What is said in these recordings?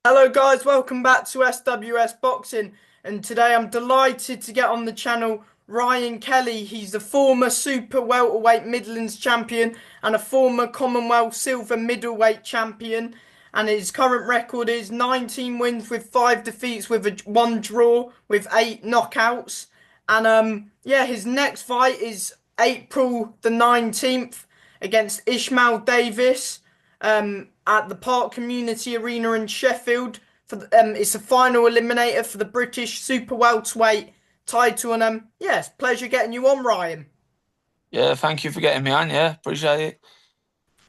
Hello guys, welcome back to SWS Boxing, and today I'm delighted to get on the channel Ryan Kelly. He's the former super welterweight Midlands champion and a former Commonwealth silver middleweight champion, and his current record is 19 wins with 5 defeats with one draw with 8 knockouts. And yeah, his next fight is April the 19th against Ishmael Davies at the Park Community Arena in Sheffield. It's a final eliminator for the British super welterweight title. And yes, pleasure getting you on, Ryan. Yeah, thank you for getting me on. Yeah, appreciate it.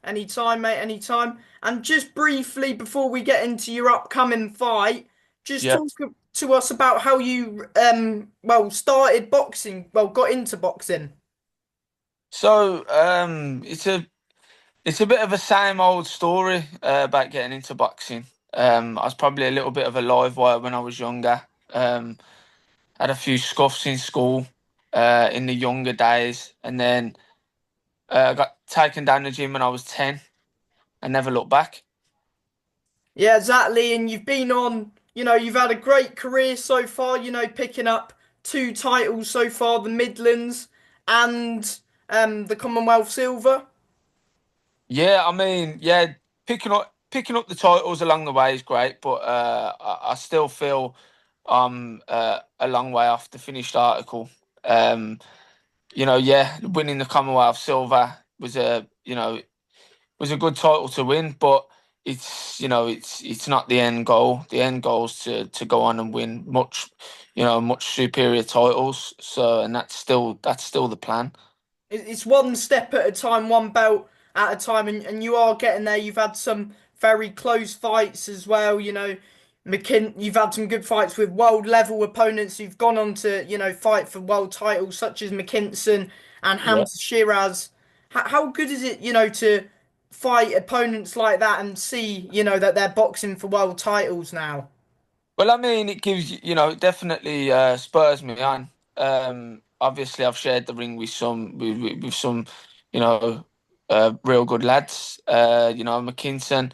Anytime, mate, anytime. And just briefly before we get into your upcoming fight, just Yeah. talk to us about how you started boxing, got into boxing. So, it's a bit of a same old story about getting into boxing. I was probably a little bit of a live wire when I was younger. Had a few scuffs in school in the younger days, and then got taken down the gym when I was 10 and never looked back. Yeah, exactly. And you've been on, you've had a great career so far, picking up 2 titles so far, the Midlands and the Commonwealth Silver. Yeah, I mean, yeah, picking up the titles along the way is great, but I still feel I'm a long way off the finished article. Um, yeah, winning the Commonwealth silver was a good title to win, but it's not the end goal. The end goal is to go on and win much superior titles. So, and that's still the plan. It's one step at a time, one belt at a time, and you are getting there. You've had some very close fights as well, you've had some good fights with world level opponents who've gone on to, fight for world titles, such as McKinson and Yeah. Hamza Shiraz. How good is it, to fight opponents like that and see, that they're boxing for world titles now? Well, I mean, it gives it definitely spurs me on. Obviously, I've shared the ring with with some, you know, real good lads. McKinson.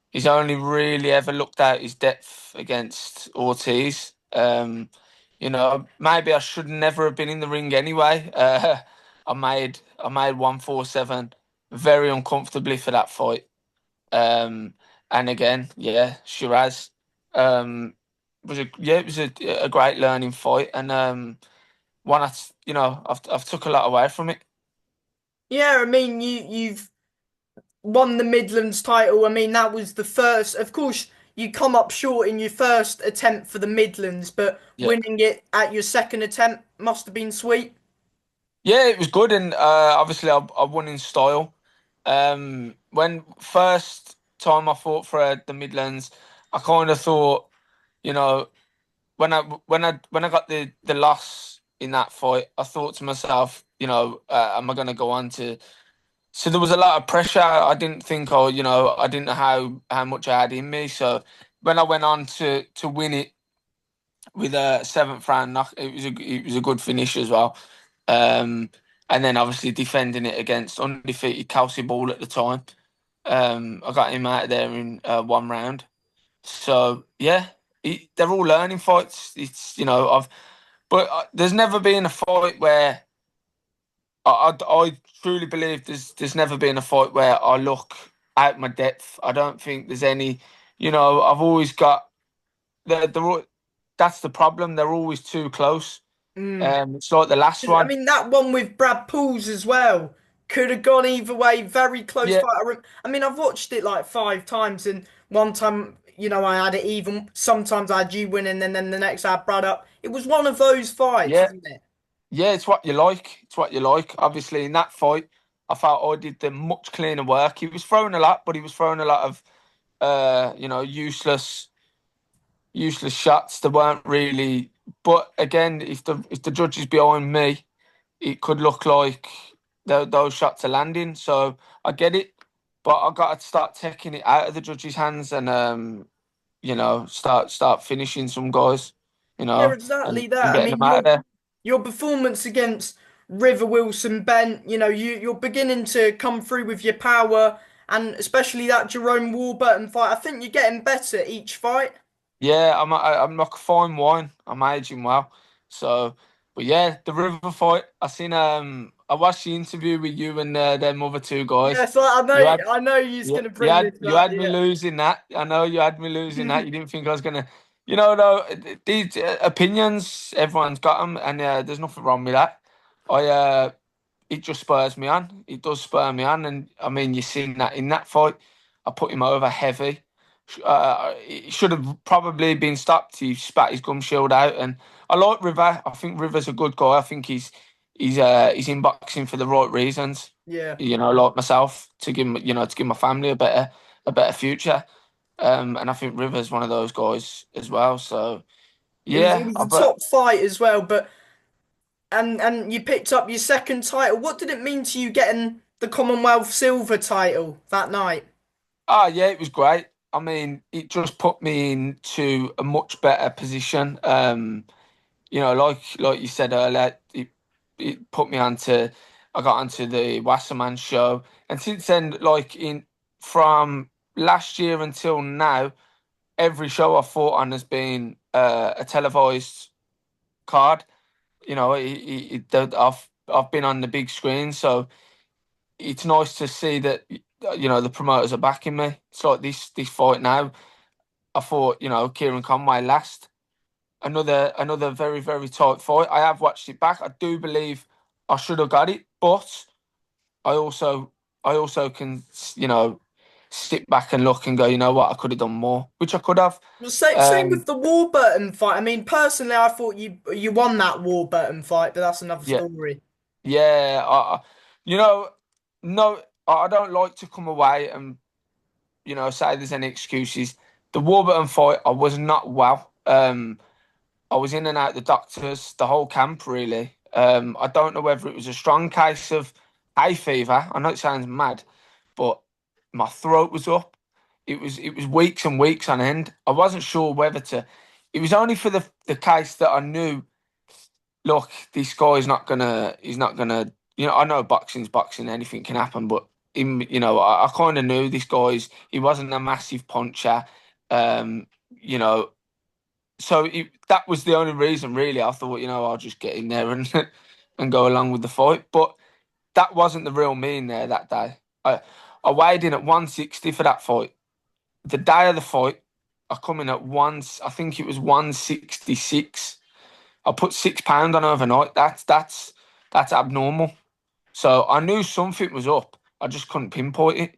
He's only really ever looked at his depth against Ortiz. Maybe I should never have been in the ring anyway. I made 147 very uncomfortably for that fight. Um, and again, yeah, Shiraz. Um, it was a great learning fight, and one I've took a lot away from it. Yeah, I mean, you've won the Midlands title. I mean, that was the first. Of course, you come up short in your first attempt for the Midlands, but Yeah, winning it at your second attempt must have been sweet. yeah, it was good, and obviously I won in style. When first time I fought for the Midlands, I kind of thought, you know, when I got the loss in that fight, I thought to myself, am I going to go on to? So there was a lot of pressure. I didn't think, I didn't know how much I had in me. So when I went on to win it with a seventh round knock, it was a good finish as well. Um, and then obviously defending it against undefeated Kelsey Ball at the time. I got him out of there in one round. So yeah, they're all learning fights. It's but there's never been a fight where I truly believe there's never been a fight where I look out my depth. I don't think there's any. I've always got that's the problem. They're always too close. Mm. It's like the last I one. mean, that one with Brad Pools as well could have gone either way. Very close Yeah, fight. I mean, I've watched it like 5 times, and one time, I had it even. Sometimes I had you winning, and then the next I had Brad up. It was one of those fights, yeah, wasn't it? yeah. It's what you like. It's what you like. Obviously, in that fight, I felt I did the much cleaner work. He was throwing a lot, but he was throwing a lot of useless shots. They weren't really. But again, if the judge is behind me, it could look like those shots are landing. So I get it, but I got to start taking it out of the judge's hands and start finishing some guys, Yeah, and, exactly and that. I getting them mean, out of there. your performance against River Wilson Bent, you're beginning to come through with your power and especially that Jerome Warburton fight. I think you're getting better each fight. Yeah, I'm like a fine wine. I'm aging well. So, but yeah, the river fight. I watched the interview with you and them other two guys. Yes, I You had know, I know you're Yeah, gonna bring this you up. had me losing that. I know you had me losing that. Yeah. You didn't think I was gonna, though these opinions, everyone's got them, and there's nothing wrong with that. I It just spurs me on. It does spur me on, and I mean, you seen that in that fight. I put him over heavy. It should have probably been stopped. He spat his gum shield out, and I like River. I think River's a good guy. I think he's in boxing for the right reasons. Yeah. Like myself, to give my family a better future. And I think River's one of those guys as well. So It yeah, was a top fight as well, but and you picked up your second title. What did it mean to you getting the Commonwealth silver title that night? yeah, it was great. I mean, it just put me into a much better position. Like you said earlier, it put me onto. I got onto the Wasserman show, and since then, from last year until now, every show I've fought on has been a televised card. I've been on the big screen, so it's nice to see that the promoters are backing me. It's like this fight now. I thought Kieran Conway last. Another very very tight fight. I have watched it back. I do believe I should have got it, but I also I also can sit back and look and go, you know what, I could have done more, which I could have. Well, same with Um, the Warburton fight. I mean, personally, I thought you won that Warburton fight, but that's another yeah, story. yeah. You know, no, I don't like to come away and say there's any excuses. The Warburton fight, I was not well. I was in and out the doctors, the whole camp really. I don't know whether it was a strong case of hay fever. I know it sounds mad, but my throat was up. It was weeks and weeks on end. I wasn't sure whether to. It was only for the case that I knew. Look, this guy's not gonna. He's not gonna. I know boxing's boxing. Anything can happen, but I kind of knew this guy's. He wasn't a massive puncher. Um, you know, that was the only reason, really. I thought, I'll just get in there and and go along with the fight. But that wasn't the real me in there that day. I weighed in at 160 for that fight. The day of the fight, I come in at I think it was 166. I put £6 on overnight. That's abnormal. So I knew something was up. I just couldn't pinpoint it.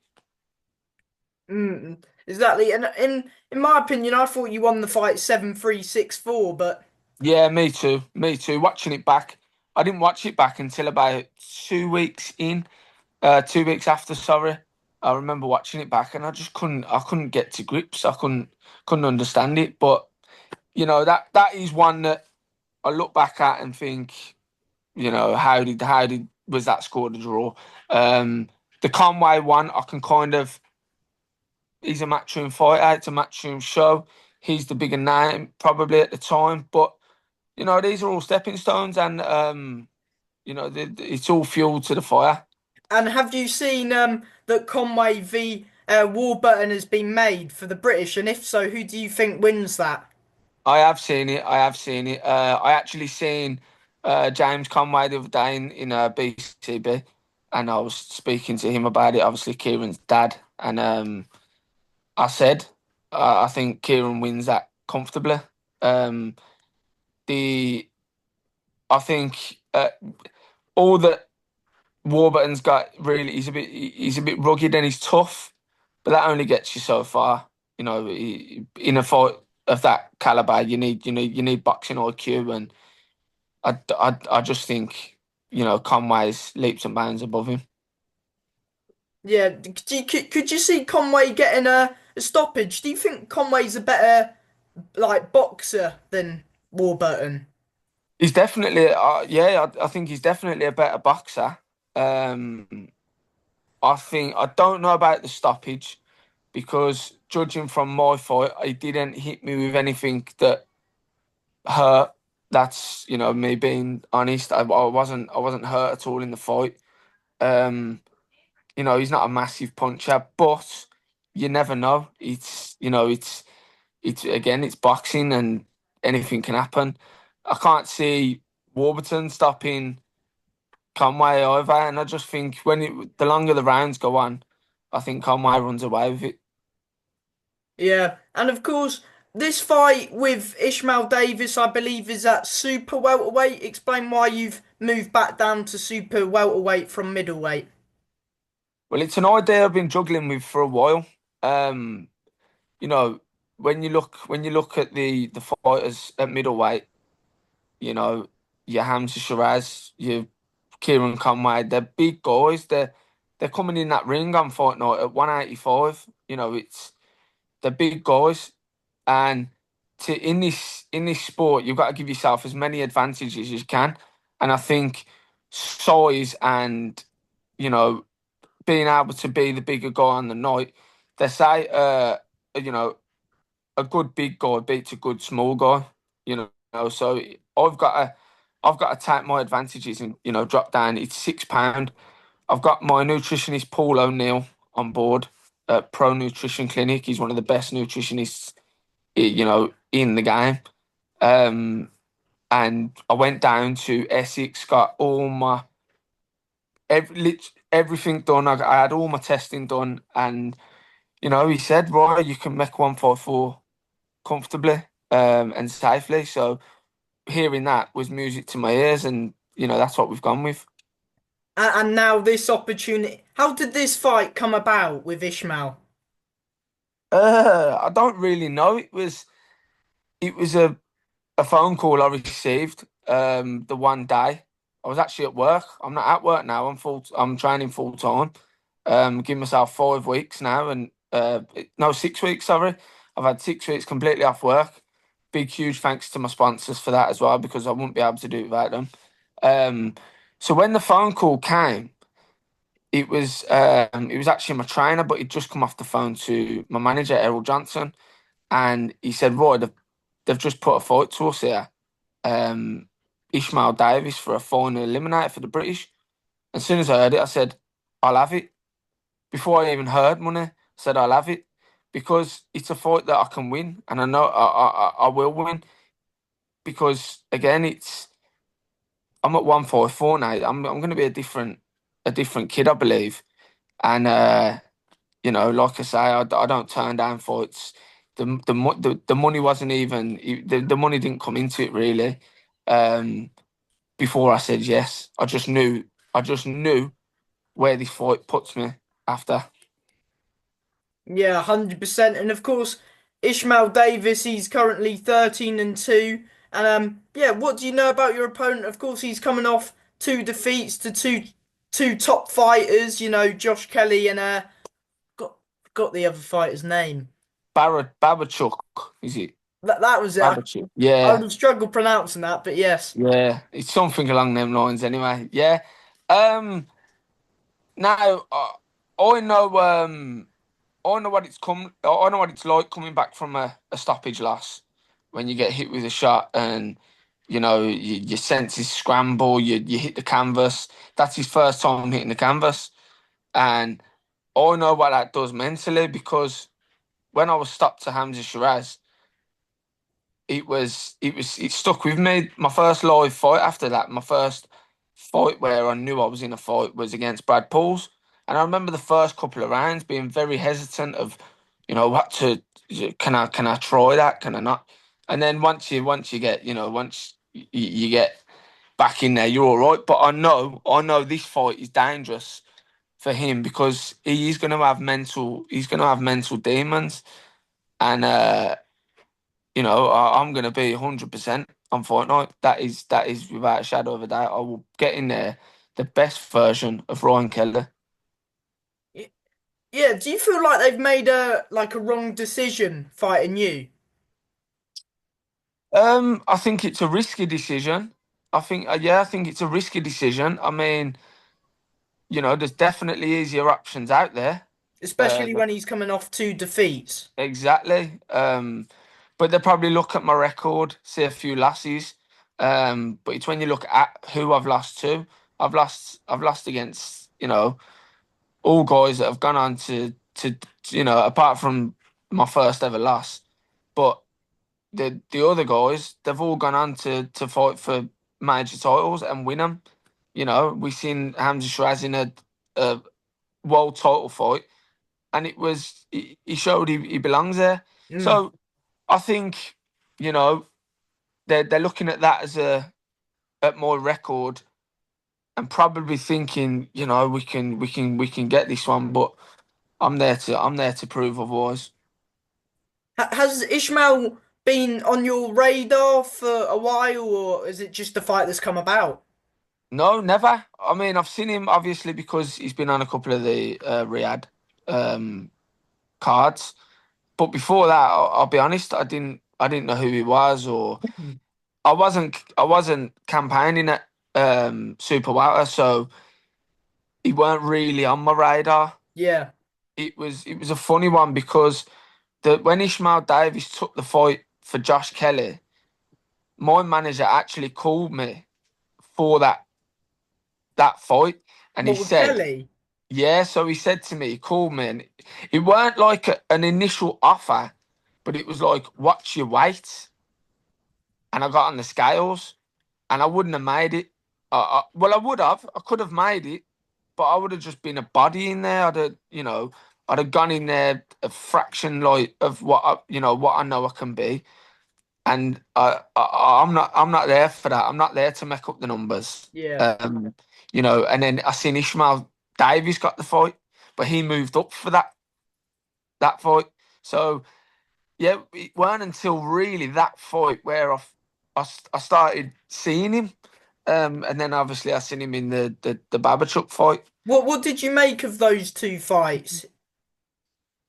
Exactly. And in my opinion, I thought you won the fight 7-3-6-4, but Yeah, me too. Me too. Watching it back, I didn't watch it back until about 2 weeks in. 2 weeks after, sorry. I remember watching it back, and I couldn't get to grips. I couldn't understand it. But that is one that I look back at and think, how did was that scored a draw? Um, the Conway one, I can kind of. He's a matchroom fighter. It's a matchroom show. He's the bigger name probably at the time, but these are all stepping stones, and it's all fuel to the fire. and have you seen that Conway v Warburton has been made for the British? And if so, who do you think wins that? I have seen it. I have seen it. I actually seen James Conway the other day in BCB, and I was speaking to him about it. Obviously, Kieran's dad, and I said I think Kieran wins that comfortably. Um, the I think all that Warburton's got really, he's a bit rugged and he's tough, but that only gets you so far. In a fight of that caliber, you need boxing IQ, and I just think Conway's leaps and bounds above him. Yeah, could you see Conway getting a stoppage? Do you think Conway's a better like boxer than Warburton? He's definitely, yeah, I think he's definitely a better boxer. Um, I don't know about the stoppage because judging from my fight, he didn't hit me with anything that hurt. That's me being honest. I wasn't hurt at all in the fight. Um, he's not a massive puncher, but you never know. It's again, it's boxing and anything can happen. I can't see Warburton stopping Conway either, and I just think the longer the rounds go on, I think Conway runs away with it. Yeah, and of course, this fight with Ishmael Davies, I believe, is at super welterweight. Explain why you've moved back down to super welterweight from middleweight. Well, it's an idea I've been juggling with for a while. Um, you know, when you look at the fighters at middleweight, you know, your Hamza Shiraz, your Kieran Conway, they're big guys. They're coming in that ring on fight night at 185. They're big guys, and to in this sport, you've got to give yourself as many advantages as you can. And I think size and you know being able to be the bigger guy on the night, they say, you know, a good big guy beats a good small guy. So I've got to take my advantages and drop down. It's £6. I've got my nutritionist Paul O'Neill on board at Pro Nutrition Clinic. He's one of the best nutritionists, in the game. Um, and I went down to Essex, got all my everything done. I had all my testing done, and he said, "Right, you can make 154 comfortably, and safely." So hearing that was music to my ears, and that's what we've gone with. And now this opportunity. How did this fight come about with Ishmael? I don't really know. It was a phone call I received the one day. I was actually at work. I'm not at work now. I'm training full time. Giving myself 5 weeks now, and no, 6 weeks. Sorry, I've had 6 weeks completely off work. Big huge thanks to my sponsors for that as well, because I wouldn't be able to do it without them. Um, so when the phone call came, it was actually my trainer, but he'd just come off the phone to my manager Errol Johnson, and he said, "Roy, they've just put a fight to us here, um, Ishmael Davies for a final eliminator for the British." As soon as I heard it, I said, "I'll have it." Before I even heard money, I said, "I'll have it," because it's a fight that I can win, and I know I will win, because again, I'm at 154 now. I'm going to be a different kid, I believe, and like I say, I don't turn down fights. The money wasn't even the money didn't come into it really. Um, Before I said yes, I just knew where this fight puts me after. Yeah, 100%. And of course, Ishmael Davis, he's currently 13-2. And yeah, what do you know about your opponent? Of course, he's coming off two defeats to two top fighters, Josh Kelly and got got the other fighter's name. Babachuk, is it? That was it. Babachuk. I Yeah, would have struggled pronouncing that, but yes. yeah. It's something along them lines anyway. Yeah. Um. Now, I know. I know what it's come. I know what it's like coming back from a stoppage loss when you get hit with a shot, and your senses scramble. You hit the canvas. That's his first time hitting the canvas, and I know what that does mentally, because when I was stopped to Hamza Shiraz, it stuck with me. My first live fight after that, my first fight where I knew I was in a fight, was against Brad Pauls, and I remember the first couple of rounds being very hesitant of, what to, can I try that, can I not? And then once you get, once you get back in there, you're all right. But I know this fight is dangerous for him, because he's going to have mental demons, and I'm going to be 100% on Fortnite. That is without a shadow of a doubt. I will get in there the best version of Ryan Kelly. Y- Yeah, do you feel like they've made a wrong decision fighting you? I think it's a risky decision. I think it's a risky decision. I mean, there's definitely easier options out there. Uh, Especially when he's coming off two defeats. exactly. But they probably look at my record, see a few losses. But it's when you look at who I've lost to. I've lost against, all guys that have gone on to apart from my first ever loss, but the other guys, they've all gone on to fight for major titles and win them. You know, we've seen Hamza Shiraz in a world title fight, and he showed he belongs there. Mm. So I think, you know, they're looking at that as at my record and probably thinking, you know, we can get this one, but I'm there to prove otherwise. Has Ishmael been on your radar for a while, or is it just a fight that's come about? No, never. I mean, I've seen him obviously because he's been on a couple of the Riyadh um, cards, but before that, I'll be honest, I didn't know who he was, or I wasn't campaigning at Super Welter, so he weren't really on my radar. Yeah. It was a funny one because when Ishmael Davies took the fight for Josh Kelly, my manager actually called me for that fight, and he What with said, Kelly? yeah. So he said to me, he called me, and it weren't like an initial offer, but it was like, "What's your weight?" And I got on the scales, and I wouldn't have made it. Well, I would have. I could have made it, but I would have just been a body in there. I'd have gone in there a fraction like of what I know I can be, and I'm not there for that. I'm not there to make up the numbers. Yeah. Um, and then I seen Ishmael Davies got the fight, but he moved up for that fight. So yeah, it weren't until really that fight where I started seeing him. And then obviously I seen him in the Babachuck fight. What did you make of those two fights?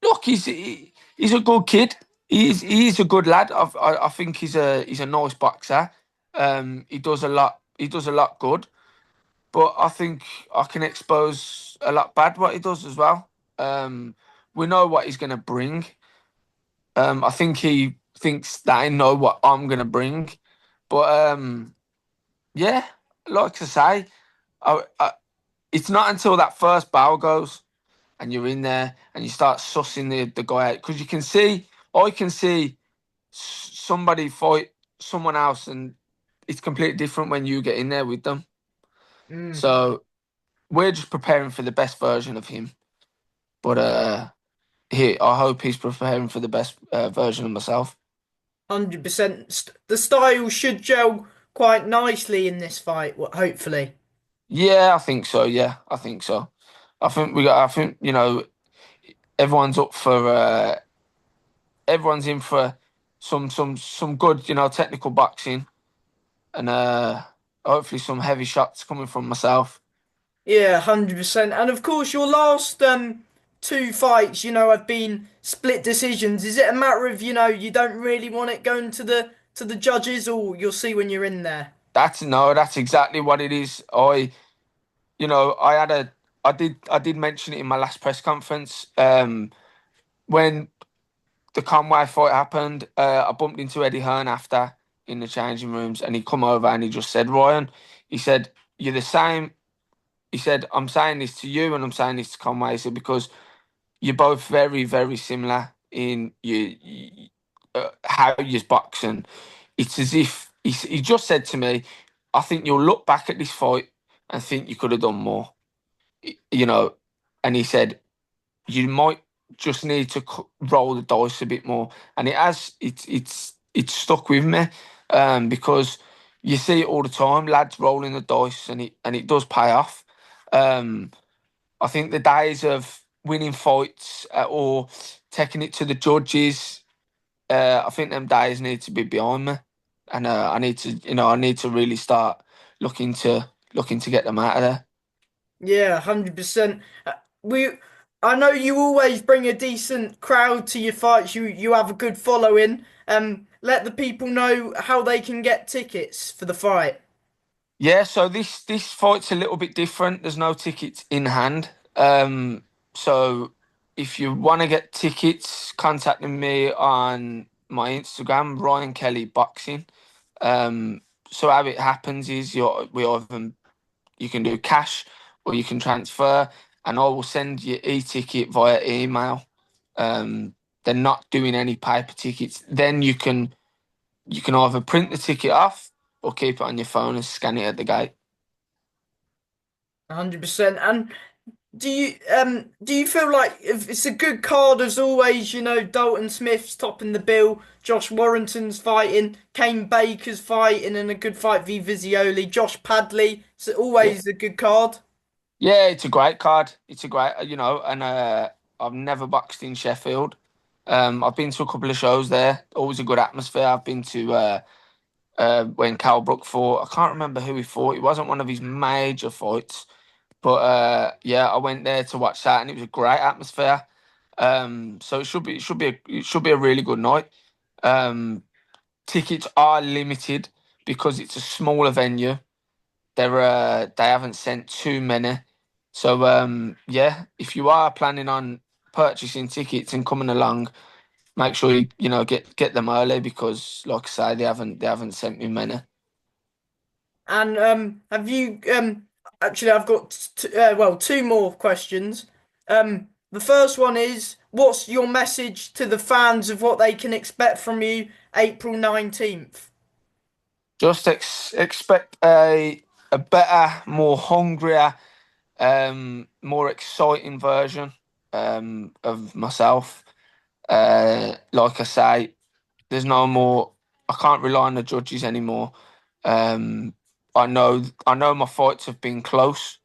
Look, he's a good kid. He's a good lad. I think he's a nice boxer. He does a lot. He does a lot good, but I think I can expose a lot bad what he does as well. We know what he's going to bring. I think he thinks that I know what I'm going to bring, but yeah, like I say, it's not until that first bow goes and you're in there and you start sussing the guy out because I can see somebody fight someone else and it's completely different when you get in there with them. Mm. So we're just preparing for the best version of him. But I hope he's preparing for the best version of myself. 100%. The style should gel quite nicely in this fight, hopefully. Yeah, I think so. Yeah, I think so. I think everyone's up for everyone's in for some good technical boxing and hopefully some heavy shots coming from myself. Yeah, 100%. And of course, your last two fights, have been split decisions. Is it a matter of, you don't really want it going to the judges, or you'll see when you're in there? That's exactly what it is. I did mention it in my last press conference. When the Conway fight happened, I bumped into Eddie Hearn after in the changing rooms, and he come over and he just said, "Ryan," he said, "you're the same." He said, "I'm saying this to you, and I'm saying this to Conway." He said, "Because you're both very, very similar in how you box, and it's as if he just said to me, I think you'll look back at this fight and think you could have done more, you know." And he said, "You might just need to roll the dice a bit more," and it's stuck with me, because you see it all the time, lads rolling the dice, and it does pay off. Um, I think the days of winning fights or taking it to the judges, I think them days need to be behind me, and I need to really start looking to looking to get them out of there. Yeah, 100%. We, I know you always bring a decent crowd to your fights. You have a good following. Let the people know how they can get tickets for the fight. Yeah, so this fight's a little bit different. There's no tickets in hand. So if you want to get tickets, contacting me on my Instagram, Ryan Kelly Boxing. So how it happens is you can do cash or you can transfer. and I will send you e-ticket via email. Um, they're not doing any paper tickets. Then you can either print the ticket off or keep it on your phone and scan it at the gate. 100%. And do you feel like if it's a good card as always, Dalton Smith's topping the bill, Josh Warrington's fighting, Kane Baker's fighting and a good fight v Vizioli, Josh Padley, it's Yeah, always a good card. yeah, it's a great card. It's a great, and I've never boxed in Sheffield. I've been to a couple of shows there. Always a good atmosphere. I've been to when Cal Brook fought. I can't remember who he fought. It wasn't one of his major fights, but yeah, I went there to watch that, and it was a great atmosphere. So it should be a really good night. Um, Tickets are limited because it's a smaller venue. They haven't sent too many. So yeah, if you are planning on purchasing tickets and coming along, make sure you get them early because, like I say, they haven't sent me many. And have you actually I've got two more questions. The first one is what's your message to the fans of what they can expect from you April 19th? Just expect a better, more hungrier, more exciting version of myself. Like I say, there's no more. I can't rely on the judges anymore. Um, I know my fights have been close,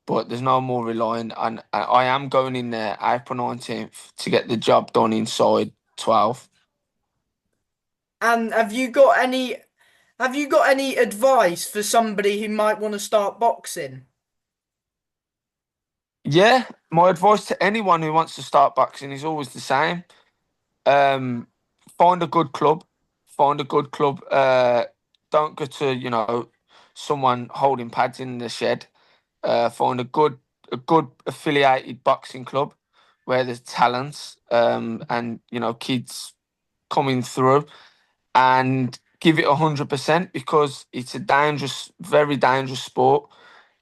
but there's no more relying. And I am going in there April 19th to get the job done inside 12. And have you got any advice for somebody who might want to start boxing? Yeah, my advice to anyone who wants to start boxing is always the same. Um, Find a good club. Find a good club. Don't go to someone holding pads in the shed. Find a good affiliated boxing club where there's talents and kids coming through, and give it 100% because it's a dangerous, very dangerous sport.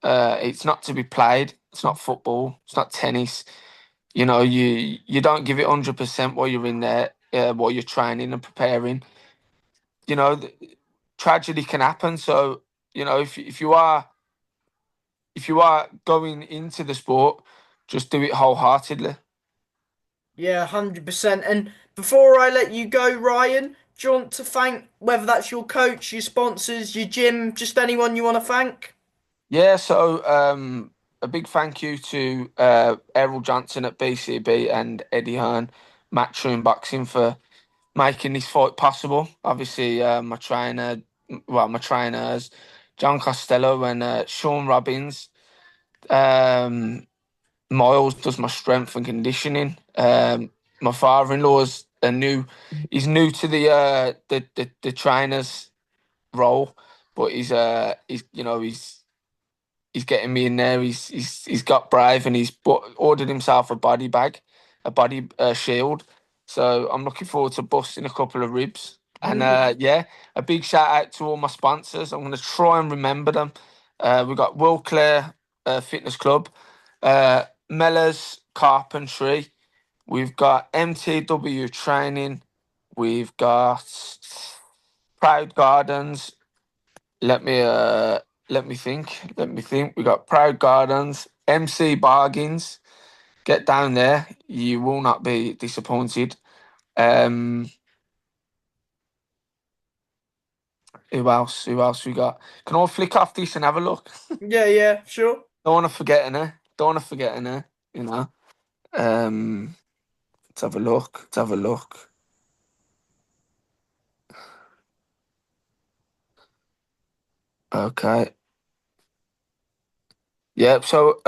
It's not to be played. It's not football. It's not tennis. You don't give it 100% while you're in there, while you're training and preparing. Tragedy can happen. So if you are going into the sport, just do it wholeheartedly. Yeah, 100%. And before I let you go, Ryan, do you want to thank whether that's your coach, your sponsors, your gym, just anyone you want to thank? Yeah. So a big thank you to Errol Johnson at BCB and Eddie Hearn, Matchroom Boxing for making this fight possible. Obviously, my trainers, John Costello and Sean Robbins. Um, Miles does my strength and conditioning. My father-in-law's he's new to the trainer's role, but he's getting me in there. He's got brave and ordered himself a body bag, a body shield. So I'm looking forward to busting a couple of ribs. And yeah, a big shout out to all my sponsors. I'm going to try and remember them. We've got Will Clare Fitness Club, Mellors Carpentry. We've got MTW Training. We've got Proud Gardens. Let me let me think. Let me think. We got Proud Gardens, MC Bargains. Get down there. You will not be disappointed. Um, who else? Who else we got? Can I flick off this and have a look? Yeah, yeah, sure. Don't want to forget in it. Don't want to forget in it. You know. Um, let's have a look. Let's have a look. Okay. Yep. So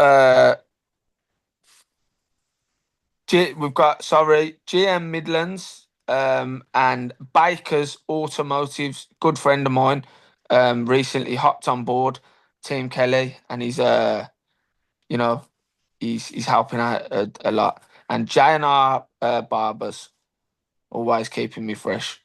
we've got, sorry, GM Midlands and Baker's Automotives, good friend of mine, recently hopped on board Team Kelly, and you know he's helping out a lot. And J&R Barbers, always keeping me fresh.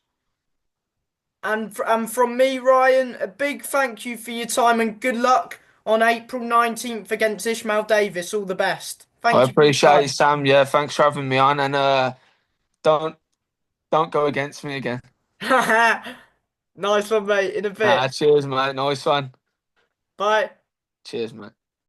And from me, Ryan, a big thank you for your time and good luck on April 19th against Ishmael Davies. All the best. I Thank you for your appreciate it, time. Sam. Yeah, thanks for having me on, and don't don't go against me again. Nice one, mate. In a bit. Cheers, mate. Nice one. Bye. Cheers, mate.